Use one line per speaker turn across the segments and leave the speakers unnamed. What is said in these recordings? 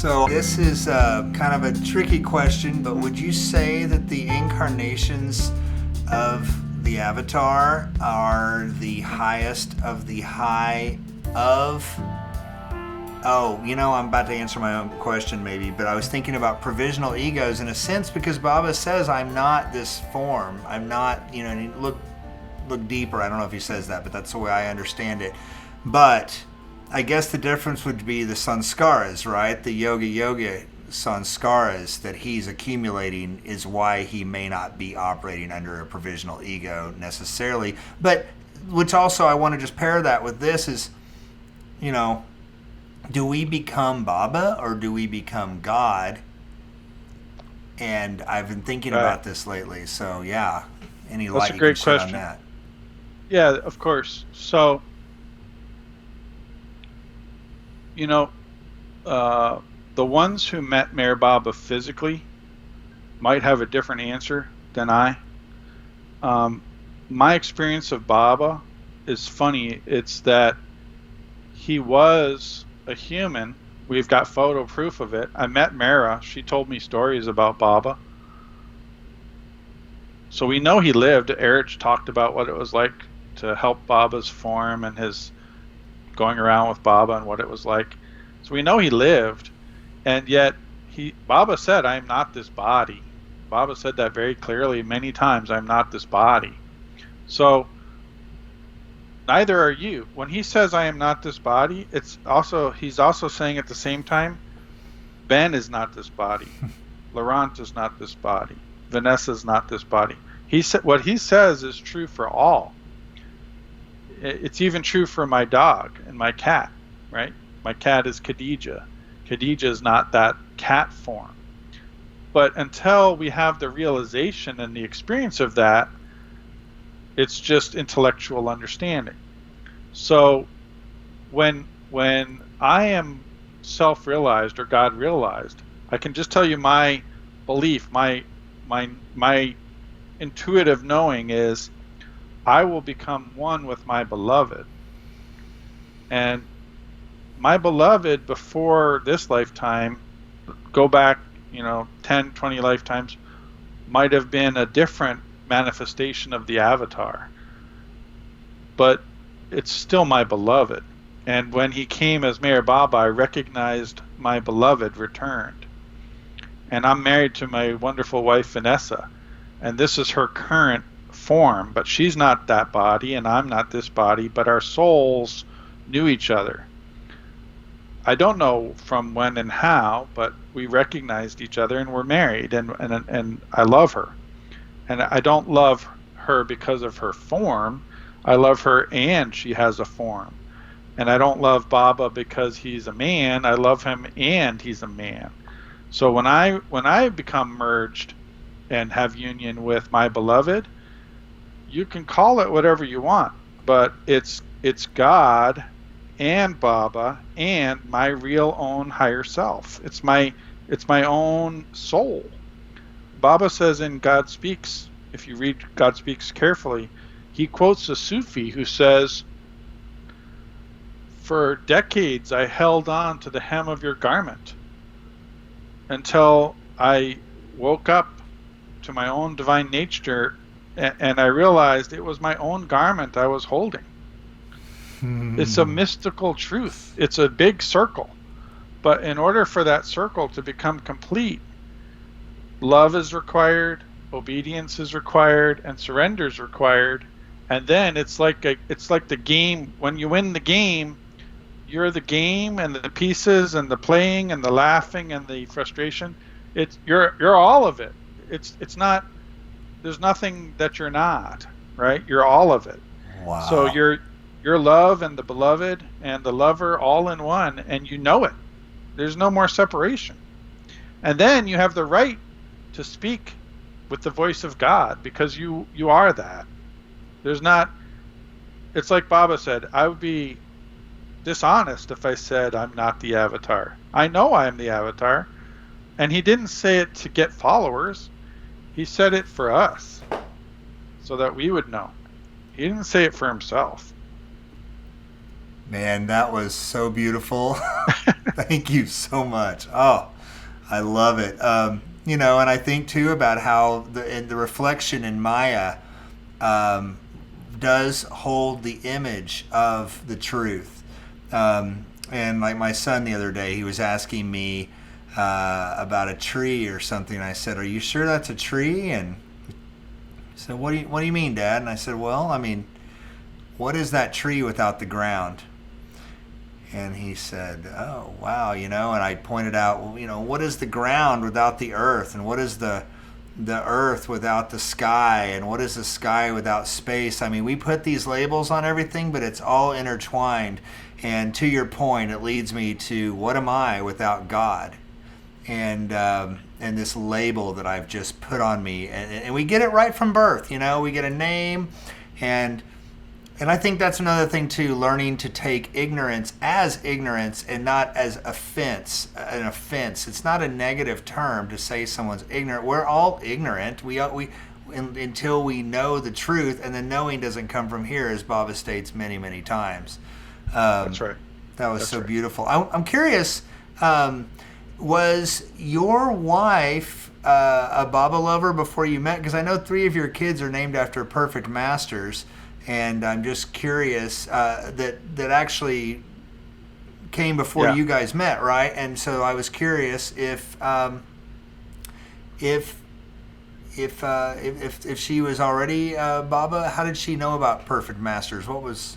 So this is kind of a tricky question, but would you say that the incarnations of the Avatar are the highest of the high of... Oh, I'm about to answer my own question maybe, but I was thinking about provisional egos in a sense because Baba says, I'm not this form. I'm not, and look deeper. I don't know if he says that, but that's the way I understand it. But I guess the difference would be the sanskaras, right? The yoga sanskaras that he's accumulating is why he may not be operating under a provisional ego necessarily. But which also I want to just pair that with this is, do we become Baba or do we become God? And I've been thinking about this lately. So yeah, any light you can shed on that?
Yeah, of course. So, the ones who met Meher Baba physically might have a different answer than I. My experience of Baba is funny. It's that he was a human. We've got photo proof of it. I met Mara. She told me stories about Baba. So we know he lived. Erich talked about what it was like to help Baba's form and his going around with Baba and what it was like. So we know he lived. And yet Baba said, I am not this body. Baba said that very clearly many times, I'm not this body. So neither are you. When he says I am not this body, he's also saying at the same time, Ben is not this body. Laurent is not this body. Vanessa is not this body. What he says is true for all. It's even true for my dog and my cat, right? My cat is Khadija. Khadija is not that cat form. But until we have the realization and the experience of that, it's just intellectual understanding. So when I am self-realized or God realized, I can just tell you my belief, my intuitive knowing is I will become one with my beloved. And my beloved before this lifetime, go back, 10, 20 lifetimes, might have been a different manifestation of the Avatar, but it's still my beloved. And when he came as Meher Baba, I recognized my beloved returned. And I'm married to my wonderful wife Vanessa, and this is her current form, but she's not that body and I'm not this body, but our souls knew each other. I don't know from when and how, but we recognized each other and we're married, and I love her. And I don't love her because of her form. I love her and she has a form. And I don't love Baba because he's a man. I love him and he's a man. So when I become merged and have union with my beloved, you can call it whatever you want, but it's God and Baba and my real own higher self. It's my own soul. Baba says in God Speaks, if you read God Speaks carefully, he quotes a Sufi who says, for decades I held on to the hem of your garment until I woke up to my own divine nature and I realized it was my own garment I was holding. It's a mystical truth. It's a big circle. But in order for that circle to become complete, love is required, obedience is required, and surrender is required. And then it's like the game. When you win the game, you're the game and the pieces and the playing and the laughing and the frustration. You're all of it. It's not. There's nothing that you're not, right? You're all of it.
Wow.
So you're love and the beloved and the lover all in one, and you know it. There's no more separation. And then you have the right to speak with the voice of God because you are that. There's not, it's like Baba said, I would be dishonest if I said I'm not the Avatar. I know I am the Avatar. And he didn't say it to get followers. He said it for us so that we would know. He didn't say it for himself.
Man, that was so beautiful. Thank you so much. Oh, I love it. And I think too about how the reflection in Maya um, does hold the image of the truth. And like my son the other day, he was asking me about a tree or something. And I said, "Are you sure that's a tree?" And he said, What do you mean, Dad?" And I said, "Well, I mean, what is that tree without the ground?" And he said, "Oh, wow, And I pointed out, well, what is the ground without the earth, and what is the earth without the sky, and what is the sky without space? I mean, we put these labels on everything, but it's all intertwined. And to your point, it leads me to, what am I without God? And this label that I've just put on me, and we get it right from birth. We get a name, and I think that's another thing too, learning to take ignorance as ignorance and not as offense. An offense. It's not a negative term to say someone's ignorant. We're all ignorant. Until we know the truth, and the knowing doesn't come from here, as Baba states many, many times.
That's right.
That was
That's
so
right.
beautiful. I'm curious. Was your wife a Baba lover before you met? Because I know 3 of your kids are named after perfect masters. And I'm just curious that actually came before you guys met, right? And so I was curious if she was already Baba. How did she know about perfect masters? What was?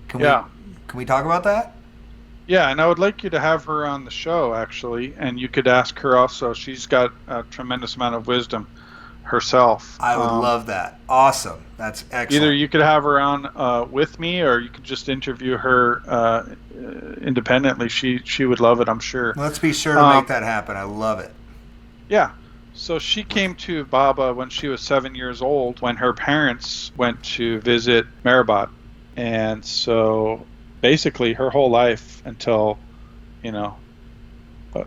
Can we talk about that?
Yeah, and I would like you to have her on the show, actually, and you could ask her also. She's got a tremendous amount of wisdom herself.
I would love that. Awesome. That's excellent.
Either you could have her on with me, or you could just interview her independently. She would love it, I'm sure.
Let's be sure to make that happen. I love it.
Yeah. So she came to Baba when she was 7 years old, when her parents went to visit Mehrabad. And so basically her whole life until,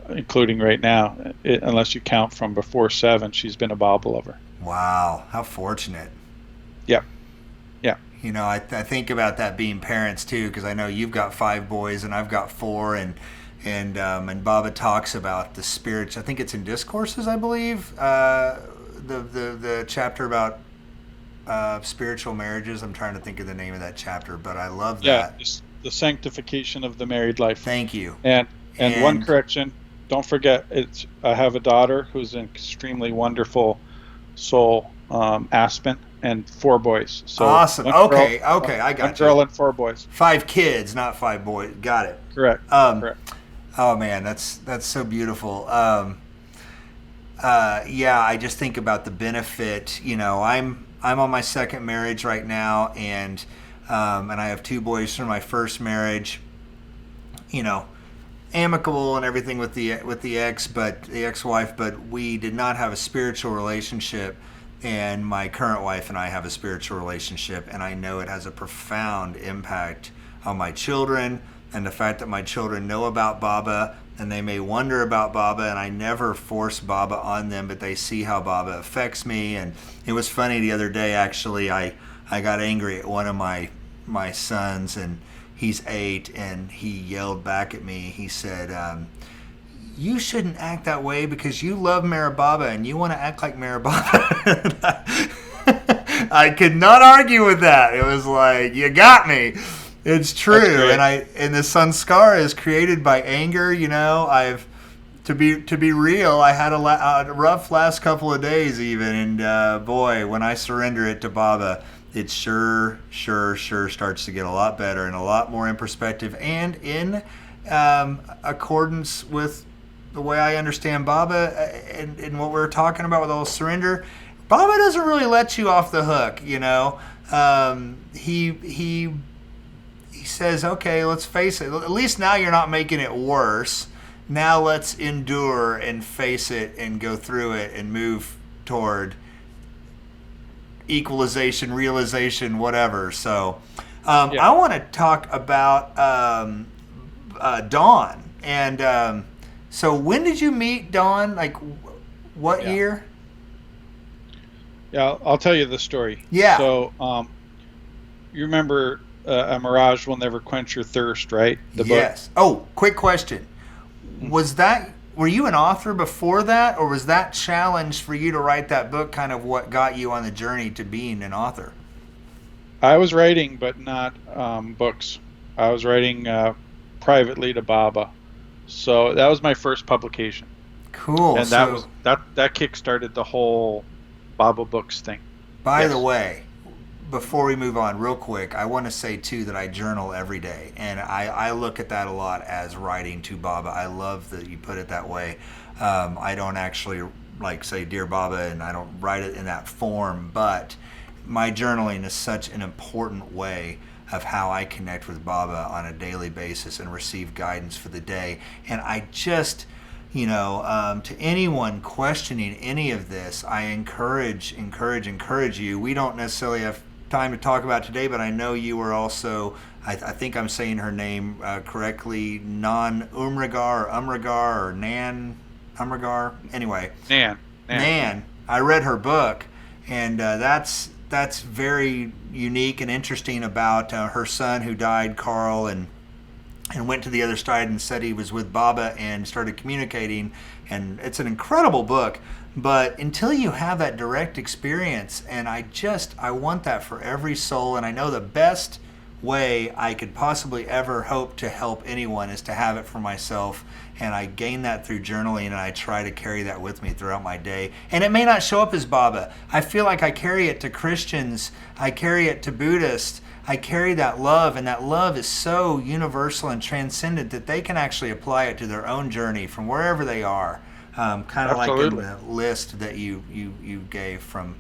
including right now, unless you count from before 7, she's been a Baba lover.
Wow, how fortunate.
Yeah, yeah.
I think about that being parents too, because I know you've got 5 boys and I've got 4, and Baba talks about the spirit. I think it's in Discourses, I believe, the chapter about spiritual marriages. I'm trying to think of the name of that chapter, but I love that.
Yeah, the sanctification of the married life.
Thank you.
And one correction, don't forget, I have a daughter who's an extremely wonderful soul, Aspen, and 4 boys. So
awesome. Okay, I got
one girl and 4 boys.
5 kids, not 5 boys. Got it.
Correct. Correct.
Oh man, that's so beautiful. I just think about the benefit. I'm on my 2nd marriage right now, and I have 2 boys from my 1st marriage. Amicable and everything with the ex-wife, but we did not have a spiritual relationship. And my current wife and I have a spiritual relationship, and I know it has a profound impact on my children, and the fact that my children know about Baba, and they may wonder about Baba, and I never force Baba on them, but they see how Baba affects me. And it was funny the other day, actually, I got angry at one of my sons, and he's 8, and he yelled back at me. He said, "You shouldn't act that way because you love Mara Baba and you want to act like Mara Baba." I could not argue with that. It was like, you got me. It's true. And the sanskar is created by anger. I've to be real, I had a rough last couple of days even, and boy, when I surrender it to Baba, it sure starts to get a lot better and a lot more in perspective and in accordance with the way I understand Baba and what we were talking about with all surrender. Baba doesn't really let you off the hook, He says, okay, let's face it. At least now you're not making it worse. Now let's endure and face it and go through it and move toward equalization, realization, whatever. So I want to talk about Dawn. And so when did you meet Dawn? Like what year?
Yeah, I'll tell you the story.
Yeah.
So you remember A Mirage Will Never Quench Your Thirst, right? The book.
Yes. Oh, quick question. Were you an author before that, or was that challenge for you to write that book kind of what got you on the journey to being an author?
I was writing, but not books. I was writing privately to Baba. So that was my first publication.
Cool.
And that kick-started the whole Baba Books thing.
By
Yes.
the way, before we move on, real quick, I want to say too that I journal every day, and I look at that a lot as writing to Baba. I love that you put it that way. I don't actually like say Dear Baba, and I don't write it in that form, but my journaling is such an important way of how I connect with Baba on a daily basis and receive guidance for the day. And I just, to anyone questioning any of this, I encourage you. We don't necessarily have time to talk about today, but I know you were also, I think I'm saying her name correctly, Nan Umragar or Umragar or Nan Umragar. Anyway, Nan. I read her book, and that's very unique and interesting about her son who died, Carl, and went to the other side and said he was with Baba and started communicating. And it's an incredible book. But until you have that direct experience, and I want that for every soul. And I know the best way I could possibly ever hope to help anyone is to have it for myself. And I gain that through journaling, and I try to carry that with me throughout my day. And it may not show up as Baba. I feel like I carry it to Christians. I carry it to Buddhists. I carry that love, and that love is so universal and transcendent that they can actually apply it to their own journey from wherever they are. Kind of like in the list that you gave from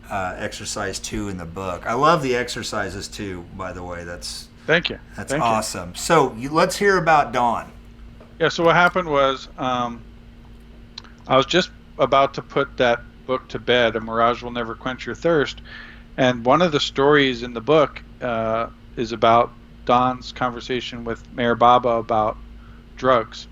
exercise 2 in the book. I love the exercises too, by the way.
Thank you.
That's
Thank
awesome.
You.
So let's hear about Dawn.
Yeah, so what happened was I was just about to put that book to bed, A Mirage Will Never Quench Your Thirst, and one of the stories in the book is about Dawn's conversation with Mayor Baba about drugs.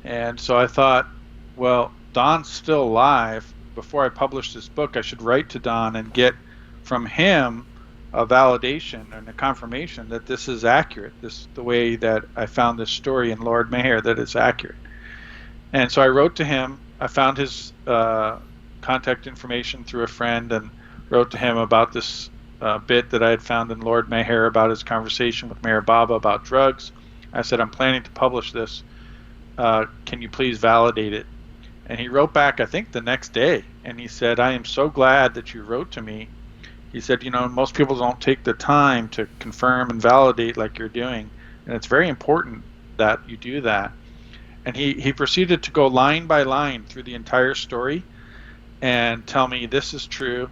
And so I thought, well, Don's still alive. Before I publish this book, I should write to Don and get from him a validation and a confirmation that this is accurate, the way that I found this story in Lord Mayor, that it's accurate. And so I wrote to him. I found his contact information through a friend and wrote to him about this bit that I had found in Lord Mayor about his conversation with Mayor Baba about drugs. I said, I'm planning to publish this. Can you please validate it? And he wrote back, I think the next day, and he said, I am so glad that you wrote to me. He said, most people don't take the time to confirm and validate like you're doing, and it's very important that you do that. And he proceeded to go line by line through the entire story and tell me, this is true,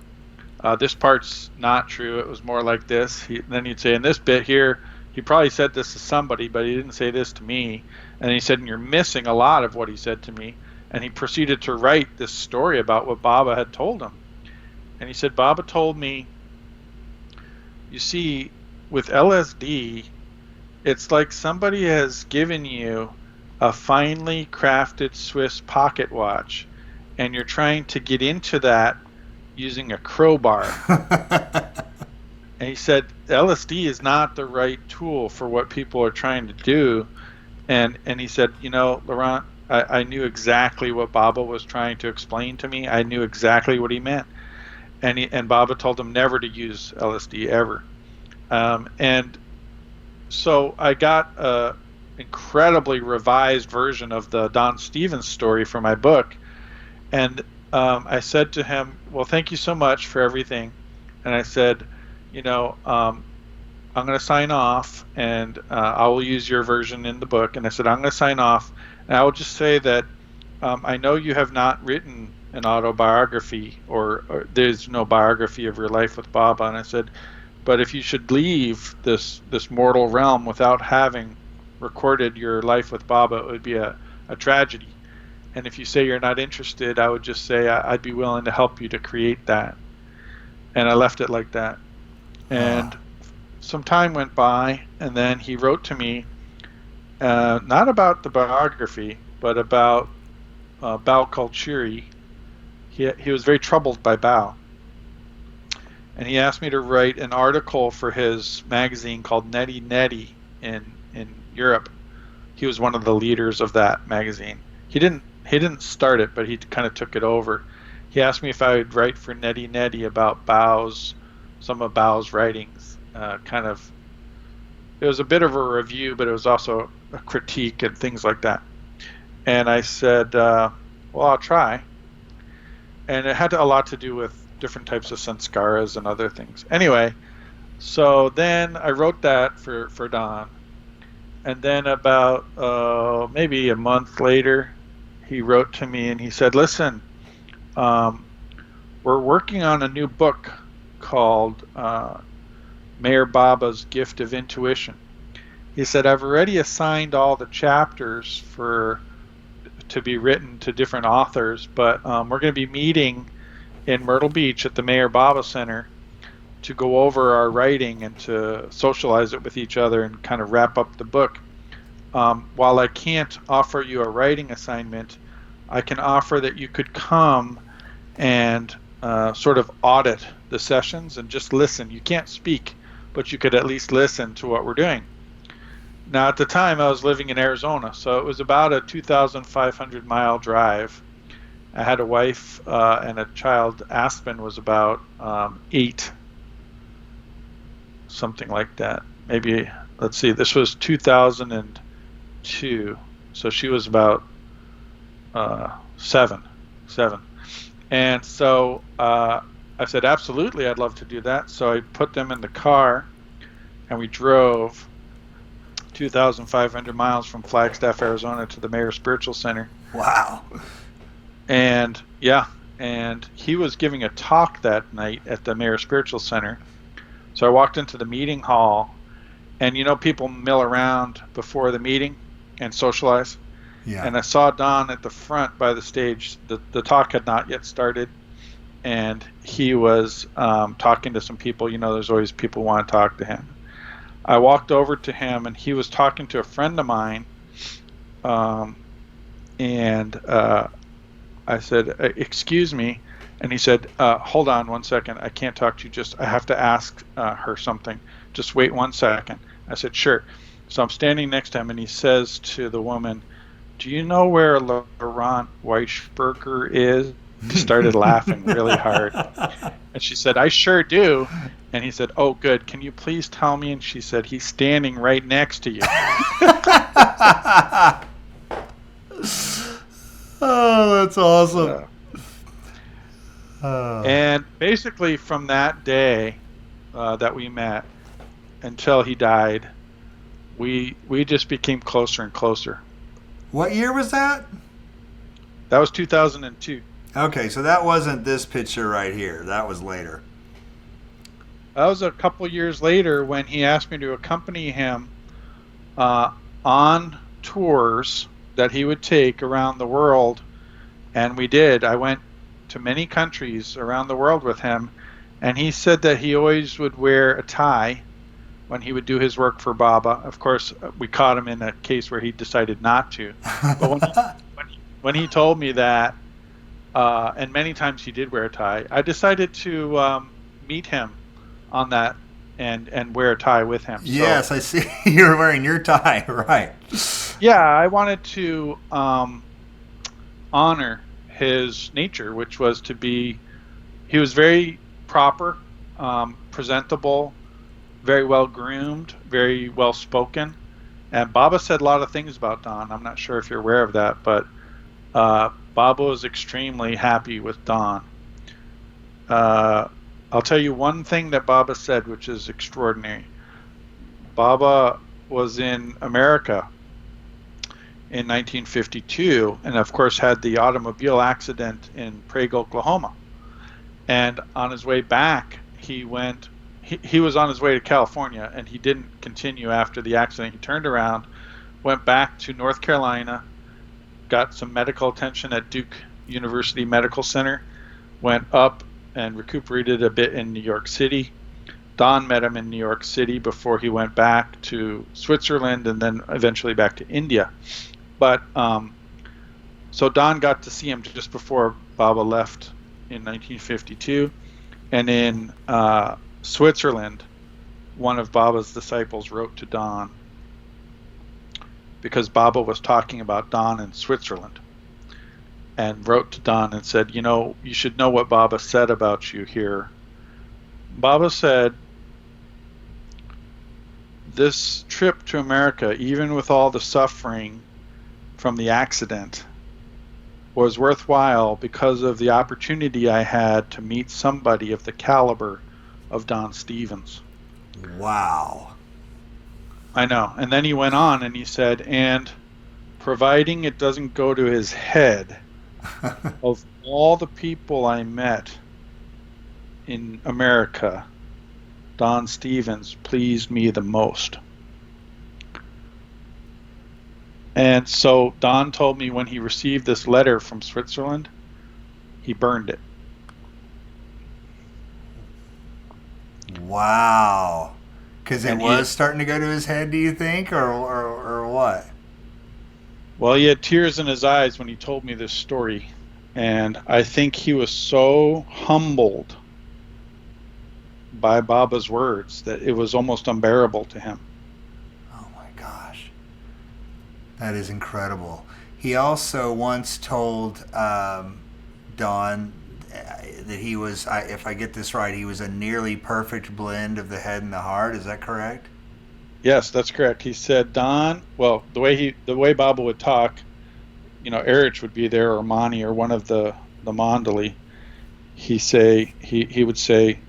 this part's not true, it was more like this. Then he'd say, in this bit here, he probably said this to somebody, but he didn't say this to me. And he said, and you're missing a lot of what he said to me. And he proceeded to write this story about what Baba had told him. And he said, Baba told me, you see, with LSD, it's like somebody has given you a finely crafted Swiss pocket watch, and you're trying to get into that using a crowbar. And he said, LSD is not the right tool for what people are trying to do. And he said, Laurent, I knew exactly what Baba was trying to explain to me. I knew exactly what he meant. And Baba told him never to use LSD ever. And so I got an incredibly revised version of the Don Stevens story for my book. And I said to him, well, thank you so much for everything. And I said, I'm going to sign off, and I will use your version in the book. And I said, I'm going to sign off, and I will just say that I know you have not written an autobiography, or there's no biography of your life with Baba. And I said, but if you should leave this mortal realm without having recorded your life with Baba, it would be a tragedy. And if you say you're not interested, I would just say I'd be willing to help you to create that. And I left it like that. And some time went by, and then he wrote to me, not about the biography, but about Bao Kulturi. He was very troubled by Bao. and he asked me to write an article for his magazine called Netty Netty in Europe. He was one of the leaders of that magazine. He didn't start it, but he kind of took it over. He asked me if I would write for Netty Netty about Bau's, some of Bau's writings. It was a bit of a review, but it was also a critique and things like that. And I said, well, I'll try. And it had a lot to do with different types of sanskaras and other things. Anyway, so then I wrote that for Don. And then about maybe a month later, he wrote to me and he said, listen, we're working on a new book called Mayor Baba's Gift of Intuition. He said, I've already assigned all the chapters to be written to different authors, but we're going to be meeting in Myrtle Beach at the Mayor Baba Center to go over our writing and to socialize it with each other and kind of wrap up the book. While I can't offer you a writing assignment, I can offer that you could come and sort of audit the sessions and just listen. You can't speak, but you could at least listen to what we're doing. Now, at the time, I was living in Arizona, so it was about a 2,500 mile drive. I had a wife and a child. Aspen was about 8, something like that. Maybe, let's see, this was 2002, so she was about 7. And so I said, absolutely, I'd love to do that. So I put them in the car, and we drove 2,500 miles from Flagstaff, Arizona to the Mayor Spiritual Center.
Wow.
And and he was giving a talk that night at the Mayor Spiritual Center. So I walked into the meeting hall, and people mill around before the meeting and socialize.
Yeah.
And I saw Don at the front by the stage. The talk had not yet started, and he was talking to some people. There's always people who want to talk to him. I walked over to him, and he was talking to a friend of mine, and I said, excuse me, and he said, hold on one second, I can't talk to you, I have to ask her something, just wait 1 second. I said, sure. So I'm standing next to him, and he says to the woman, do you know where Laurent Weichberger is? He started laughing really hard. And she said, I sure do. And he said, oh, good. Can you please tell me? And she said, he's standing right next to you.
Oh, that's awesome.
And basically from that day that we met until he died, we just became closer and closer.
What year was that?
That was 2002.
Okay, so that wasn't this picture right here. That was later.
That was a couple years later when he asked me to accompany him on tours that he would take around the world, and we did. I went to many countries around the world with him, and he said that he always would wear a tie when he would do his work for Baba. Of course, we caught him in a case where he decided not to. But when he told me that, and many times he did wear a tie, I decided to meet him on that and wear a tie with him.
Yes, so, I see you're wearing your tie, right.
Yeah, I wanted to honor his nature, which was to be, he was very proper, presentable, very well groomed, very well spoken. And Baba said a lot of things about Don. I'm not sure if you're aware of that, but Baba was extremely happy with Don. I'll tell you one thing that Baba said, which is extraordinary. Baba was in America in 1952, and of course had the automobile accident in Prague, Oklahoma. And on his way back, he was on his way to California, and he didn't continue after the accident. He turned around, went back to North Carolina, got some medical attention at Duke University Medical Center, went up and recuperated a bit in New York City. Don met him in New York City before he went back to Switzerland and then eventually back to India. But so Don got to see him just before Baba left in 1952. And in Switzerland, one of Baba's disciples wrote to Don because Baba was talking about Don in Switzerland, and wrote to Don and said, you should know what Baba said about you here. Baba said, this trip to America, even with all the suffering from the accident, was worthwhile because of the opportunity I had to meet somebody of the caliber of Don Stevens.
Wow.
I know. And then he went on and he said, and providing it doesn't go to his head, of all the people I met in America, Don Stevens pleased me the most. And so Don told me when he received this letter from Switzerland, he burned it.
Wow. Because it was starting to go to his head, do you think, or what?
Well, he had tears in his eyes when he told me this story. And I think he was so humbled by Baba's words that it was almost unbearable to him.
Oh my gosh. That is incredible. He also once told Don that he was, if I get this right, he was a nearly perfect blend of the head and the heart. Is that correct?
Yes, that's correct. He said, Don, well, the way Baba would talk, Erich would be there, or Mani, or one of the Mandali. He would say,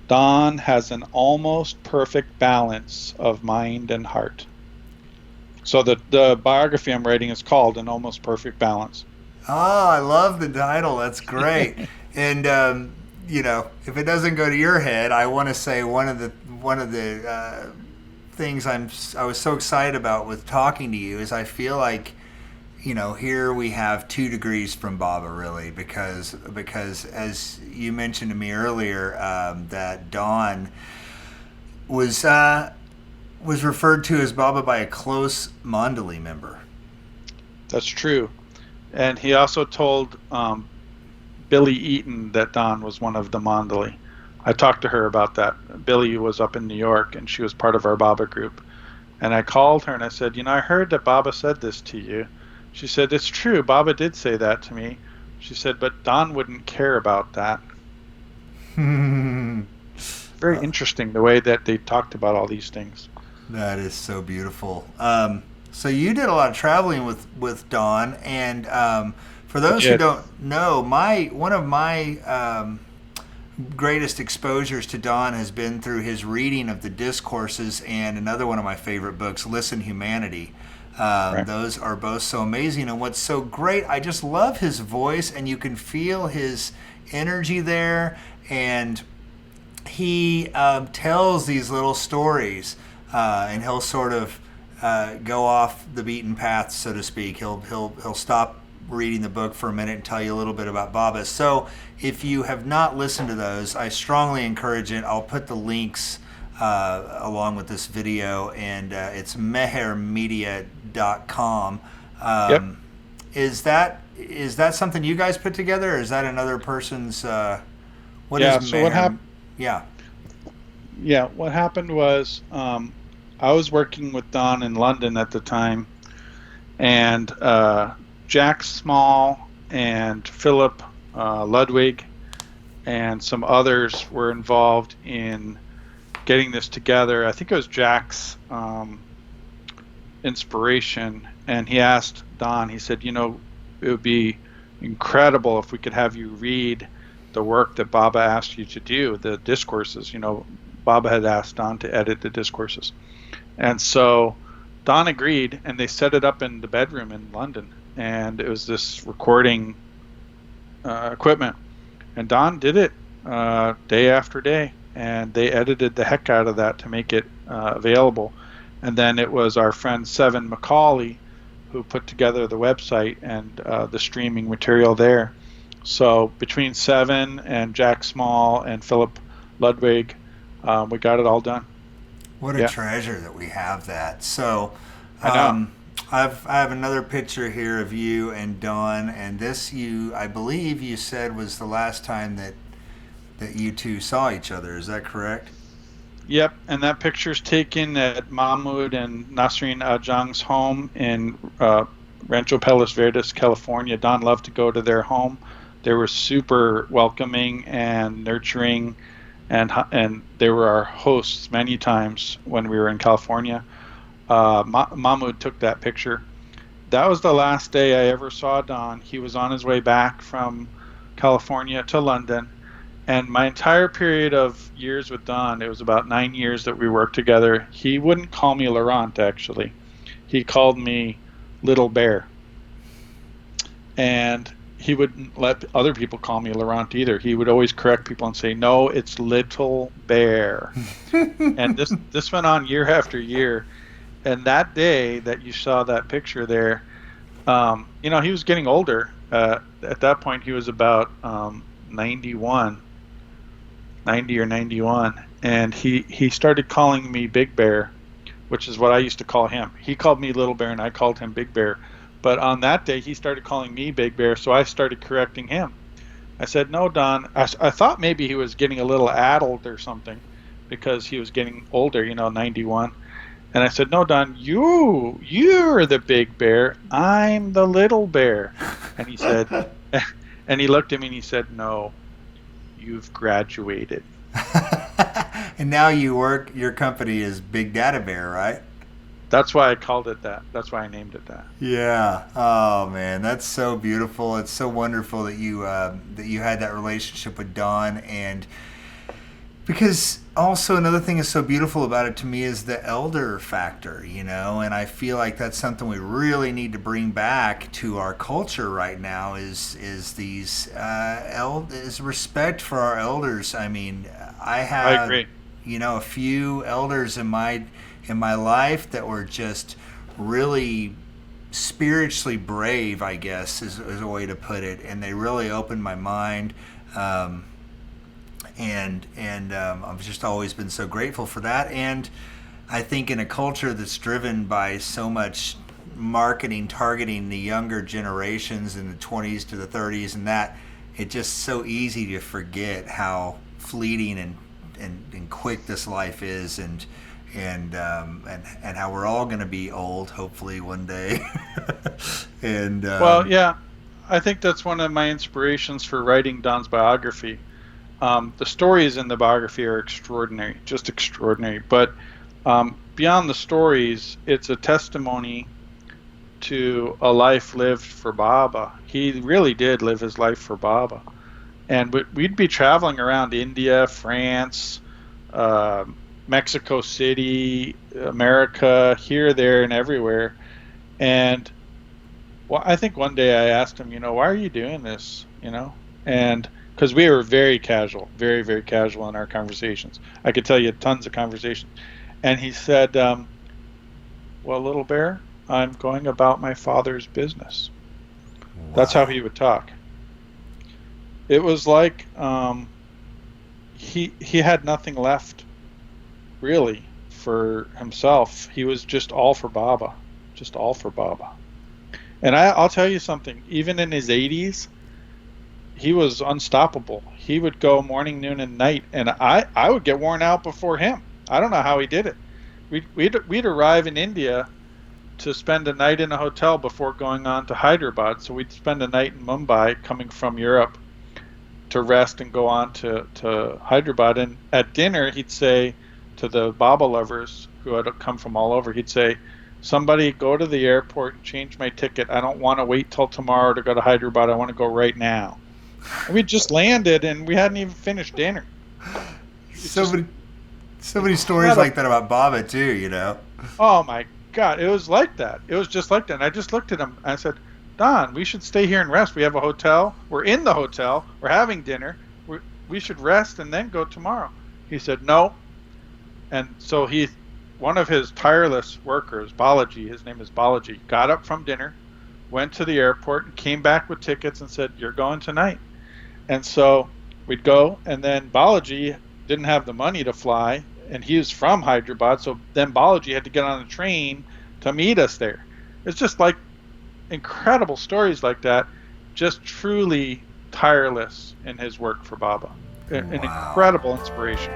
Don has an almost perfect balance of mind and heart. So the biography I'm writing is called An Almost Perfect Balance.
Oh, I love the title. That's great. And if it doesn't go to your head, I want to say one of the things I was so excited about with talking to you is I feel like, here we have 2 degrees from Baba, really, because as you mentioned to me earlier, that Don was referred to as Baba by a close Mandali member.
That's true. And he also told Billy Eaton that Don was one of the Mandali. I talked to her about that. Billy was up in New York, and she was part of our Baba group. And I called her and I said, I heard that Baba said this to you. She said, it's true. Baba did say that to me. She said, but Don wouldn't care about that. Very interesting the way that they talked about all these things.
That is so beautiful. So you did a lot of traveling with Don, and for those who don't know, one of my greatest exposures to Don has been through his reading of the discourses and another one of my favorite books, Listen Humanity. Right. Those are both so amazing, and what's so great, I just love his voice, and you can feel his energy there, and he tells these little stories, and he'll sort of go off the beaten path, so to speak. He'll stop reading the book for a minute and tell you a little bit about Baba. So if you have not listened to those, I strongly encourage it. I'll put the links along with this video, and it's mehermedia.com.
Yep.
Is that something you guys put together, or is that another person's? What happened? Yeah.
What happened was I was working with Don in London at the time, and Jack Small and Philip Ludwig and some others were involved in getting this together. I think it was Jack's inspiration, and he asked Don, he said, it would be incredible if we could have you read the work that Baba asked you to do, the discourses. Baba had asked Don to edit the discourses. And so Don agreed, and they set it up in the bedroom in London. And it was this recording equipment. And Don did it day after day. And they edited the heck out of that to make it available. And then it was our friend Seven Macaulay who put together the website and the streaming material there. So between Seven and Jack Small and Philip Ludwig, we got it all done.
What a treasure that we have that. So
I know.
I have another picture here of you and Don, and this I believe you said was the last time that that you two saw each other. Is that correct?
Yep, and that picture's taken at Mahmoud and Nasreen Ajang's home in Rancho Palos Verdes, California. Don loved to go to their home. They were super welcoming and nurturing, and they were our hosts many times when we were in California. Mahmoud took that picture. That was the last day I ever saw Don. He was on his way back from California to London. And my entire period of years with Don, it was about 9 years that we worked together. He wouldn't call me Laurent, actually. He called me Little Bear. And he wouldn't let other people call me Laurent either. He would always correct people and say, no, it's Little Bear. And this went on year after year. And that day that you saw that picture there, he was getting older. At that point, he was about 90 or 91, and he started calling me Big Bear, which is what I used to call him. He called me Little Bear, and I called him Big Bear. But on that day, he started calling me Big Bear, so I started correcting him. I said, no, Don. I thought maybe he was getting a little addled or something because he was getting older, 91. And I said, no, Don, you're the Big Bear. I'm the Little Bear. And he said, and he looked at me and he said, no, you've graduated.
And now your company is Big Data Bear, right?
That's why I called it that. That's why I named it that.
Yeah. Oh man, that's so beautiful. It's so wonderful that you had that relationship with Don, and because also another thing is so beautiful about it to me is the elder factor, and I feel like that's something we really need to bring back to our culture right now is these is respect for our elders. I mean, I
agree.
A few elders in my life that were just really spiritually brave, I guess is a way to put it, and they really opened my mind. And I've just always been so grateful for that. And I think in a culture that's driven by so much marketing targeting the younger generations in the 20s to the 30s, and that it's just so easy to forget how fleeting and quick this life is, and how we're all going to be old, hopefully one day. And
well, yeah, I think that's one of my inspirations for writing Don's biography. The stories in the biography are extraordinary, just extraordinary. But beyond the stories, it's a testimony to a life lived for Baba. He really did live his life for Baba. And we'd be traveling around India, France, Mexico City, America, here, there, and everywhere. And I think one day I asked him, why are you doing this? And because we were very casual, very, very casual in our conversations. I could tell you tons of conversations. And he said, well, Little Bear, I'm going about my father's business. Wow. That's how he would talk. It was like he had nothing left, really, for himself. He was just all for Baba, just all for Baba. And I'll tell you something, even in his 80s, he was unstoppable. He would go morning, noon, and night, and I would get worn out before him. I don't know how he did it. We'd arrive in India to spend a night in a hotel before going on to Hyderabad. So we'd spend a night in Mumbai coming from Europe to rest and go on to Hyderabad. And at dinner, he'd say to the Baba lovers who had come from all over, he'd say, somebody go to the airport and change my ticket. I don't want to wait till tomorrow to go to Hyderabad. I want to go right now. And we just landed and we hadn't even finished dinner.
So many stories like that about Baba too,
Oh my God, it was like that. It was just like that. And I just looked at him and I said, Don, we should stay here and rest. We have a hotel. We're in the hotel. We're having dinner. We should rest and then go tomorrow. He said, no. And so one of his tireless workers, Balaji, his name is Balaji, got up from dinner, went to the airport and came back with tickets and said, you're going tonight. And so we'd go, and then Balaji didn't have the money to fly, and he was from Hyderabad, so then Balaji had to get on a train to meet us there. It's just like incredible stories like that, just truly tireless in his work for Baba. an
Wow.
incredible inspiration.